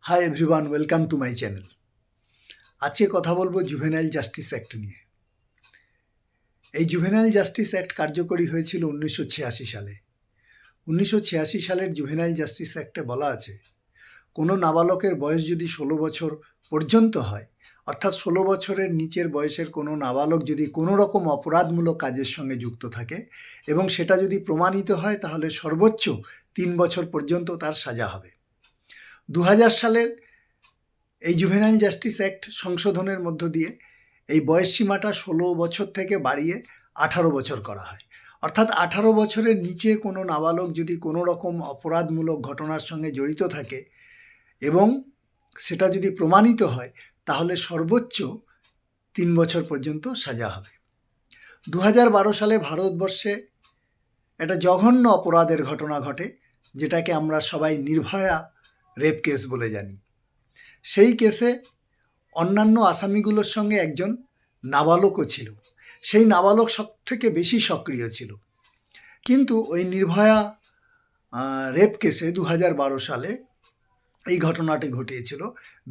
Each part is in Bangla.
Hi everyone, welcome to my channel. আজকে কথা বলবো জুভেনাইল জাস্টিস অ্যাক্ট নিয়ে। এই জুভেনাইল জাস্টিস অ্যাক্ট কার্যকরী হয়েছিল 1986 সালে। 1986 সালের জুভেনাইল জাস্টিস অ্যাক্টে বলা আছে, কোনো নাবালকের বয়স যদি 16 বছর পর্যন্ত হয়, অর্থাৎ 16 বছরের নিচের বয়সের কোনো নাবালক যদি কোনো রকম অপরাধমূলক কাজের সঙ্গে যুক্ত থাকে এবং সেটা যদি প্রমাণিত হয়, তাহলে সর্বোচ্চ 3 বছর পর্যন্ত তার সাজা হবে। 2000 সালের এই জুভেনাইল জাস্টিস অ্যাক্ট সংশোধনের মধ্য দিয়ে এই বয়স সীমাটা 16 বছর থেকে বাড়িয়ে 18 বছর করা হয়। অর্থাৎ 18 বছরের নিচে কোনো নাবালক যদি কোনো রকম অপরাধমূলক ঘটনার সঙ্গে জড়িত থাকে এবং সেটা যদি প্রমাণিত হয়, তাহলে সর্বোচ্চ 3 বছর পর্যন্ত সাজা হবে। 2012 সালে ভারতবর্ষে একটা জঘন্য অপরাধের ঘটনা ঘটে, যেটাকে আমরা সবাই নির্ভয়া রেপ কেস বলে জানি। সেই কেসে অন্যান্য আসামিগুলোর সঙ্গে একজন নাবালকও ছিল। সেই নাবালক সব থেকে বেশি সক্রিয় ছিল। কিন্তু ওই নির্ভয়া রেপ কেসে 2012 সালে এই ঘটনাটি ঘটিয়েছিল।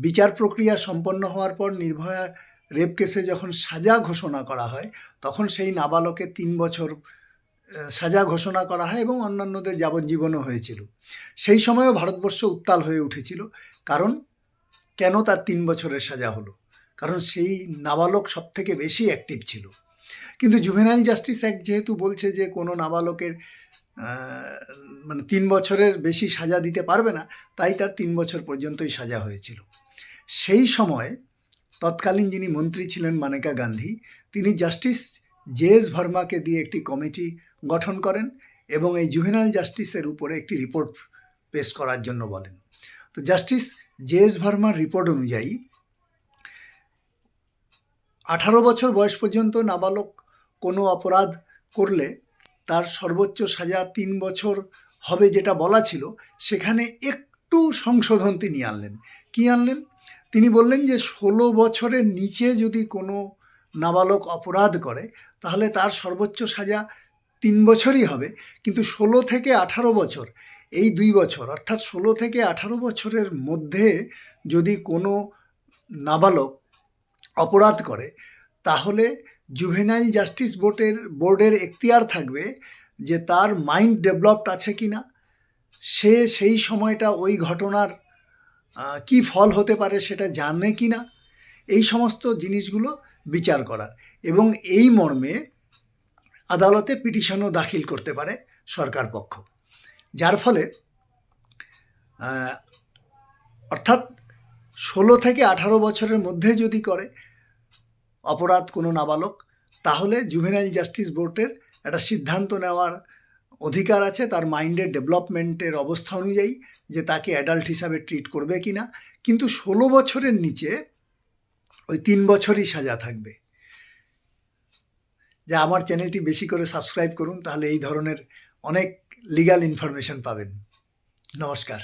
বিচার প্রক্রিয়া সম্পন্ন হওয়ার পর নির্ভয়া রেপ কেসে যখন সাজা ঘোষণা করা হয়, তখন সেই নাবালকে 3 বছর সাজা ঘোষণা করা হয় এবং অন্যান্যদের যাবজ্জীবনও হয়েছিল। সেই সময়ও ভারতবর্ষ উত্তাল হয়ে উঠেছিল। কারণ কেন তার 3 বছরের সাজা হলো? কারণ সেই নাবালক সব থেকে বেশি অ্যাক্টিভ ছিল। কিন্তু জুভেনাইল জাস্টিস অ্যাক্ট যেহেতু বলছে যে কোনো নাবালকের 3 বছরের বেশি সাজা দিতে পারবে না, তাই তার 3 বছর পর্যন্তই সাজা হয়েছিল। সেই সময় তৎকালীন যিনি মন্ত্রী ছিলেন মানেকা গান্ধী, তিনি জাস্টিস জে.এস. ভার্মাকে দিয়ে একটি কমিটি গঠন করেন এবং এই জুভেনাইল জাস্টিসের উপরে একটি রিপোর্ট পেশ করার জন্য বলেন। তো জাস্টিস জে.এস. ভার্মার রিপোর্ট অনুযায়ী 18 বছর বয়স পর্যন্ত নাবালক কোনো অপরাধ করলে তার সর্বোচ্চ সাজা 3 বছর হবে, যেটা বলা ছিল, সেখানে একটু সংশোধন তিনি আনলেন। কি আনলেন? তিনি বললেন যে 16 বছরের নিচে যদি কোনো নাবালক অপরাধ করে, তাহলে তার সর্বোচ্চ সাজা 3 বছরই হবে। কিন্তু 16 থেকে 18 বছর, এই 2 বছর, অর্থাৎ 16 থেকে 18 বছরের মধ্যে যদি কোনো নাবালক অপরাধ করে, তাহলে জুভেনাইল জাস্টিস বোর্ডের এখতিয়ার থাকবে যে তার মাইন্ড ডেভেলপড আছে কি না, সে সেই সময়টা ওই ঘটনার কি ফল হতে পারে সেটা জানে কি না, এই সমস্ত জিনিসগুলো বিচার করার। এবং এই মর্মে আদালতে পিটিশনও দাখিল করতে পারে সরকার পক্ষ। যার ফলে অর্থাৎ 16 থেকে 18 বছরের মধ্যে যদি করে অপরাধ কোনো নাবালক, তাহলে জুভেনাইল জাস্টিস বোর্ডের একটা সিদ্ধান্ত নেওয়ার অধিকার আছে তার মাইন্ডের ডেভেলপমেন্টের অবস্থা অনুযায়ী, যে তাকে অ্যাডাল্ট হিসাবে ট্রিট করবে কি না। কিন্তু 16 বছরের নিচে ওই 3 বছরই সাজা থাকবে। যা আমার চ্যানেলটি বেশি করে সাবস্ক্রাইব করুন, তাহলে এই ধরনের অনেক লিগ্যাল ইনফরমেশন পাবেন। নমস্কার।